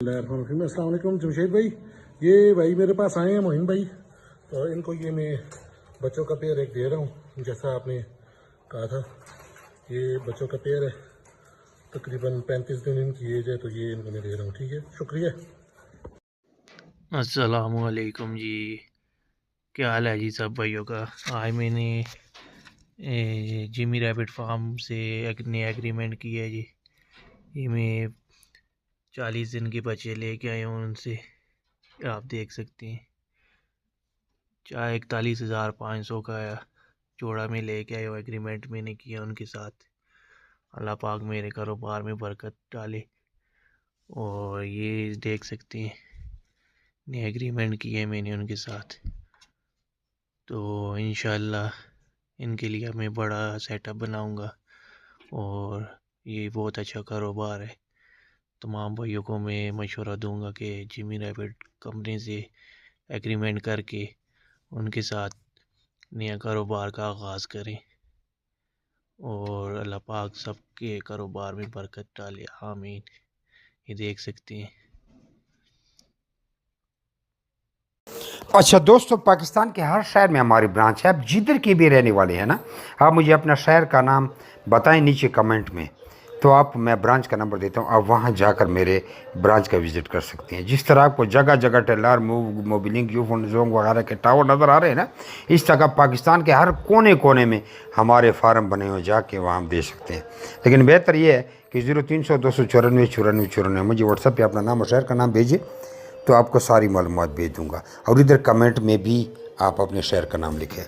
अस्सलाम वालेकुम जमशेद भाई, ये भाई मेरे पास आए हैं मोहिन भाई, तो इनको ये मैं बच्चों का पेयर एक दे रहा हूँ जैसा आपने कहा था। ये बच्चों का पेयर है, तकरीबन 35 दिन इनकी एज है, तो ये इनको मैं दे रहा हूँ। ठीक है, शुक्रिया। अस्सलामु अलैकुम जी, क्या हाल है जी सब भाइयों का। आज मैंने जिमी रैबिट फार्म से एक नया एग्रीमेंट किया है जी। ये मैं 40 दिन के बच्चे लेके आया हूँ उनसे, आप देख सकते हैं। 41,500 का जोड़ा में लेके आया हूँ। एग्रीमेंट मैंने किया उनके साथ। अल्लाह पाक मेरे कारोबार में बरकत डाले। और ये देख सकते हैं नया एग्रीमेंट किया है मैंने उनके साथ, तो इंशाल्लाह इनके लिए मैं बड़ा सेटअप बनाऊंगा और ये बहुत अच्छा कारोबार है। तमाम भाइयों को मैं मशवरा दूंगा कि जिमी रैबिट कंपनी से एग्रीमेंट करके उनके साथ नया कारोबार का आगाज़ करें और अल्लाह पाक सबके कारोबार में बरकत डाले, आमीन। ये देख सकते हैं। अच्छा दोस्तों, पाकिस्तान के हर शहर में हमारी ब्रांच है। आप जिधर की भी रहने वाले हैं ना, आप मुझे अपना शहर का नाम बताएं नीचे कमेंट में, तो मैं ब्रांच का नंबर देता हूं, आप वहां जाकर मेरे ब्रांच का विज़िट कर सकते हैं। जिस तरह आपको जगह जगह टेलर मोबिलिंग यूफोन जोंग वगैरह के टावर नज़र आ रहे हैं ना, इस तरह पाकिस्तान के हर कोने कोने में हमारे फार्म बने हुए, जाके वहाँ हम दे सकते हैं। लेकिन बेहतर ये है कि 0300 294 94 94 मुझे व्हाट्सएप पर अपना नाम और शहर का नाम भेजिए, तो आपको सारी मालूमात भेज दूँगा। और इधर कमेंट में भी आप अपने शहर का नाम लिखें।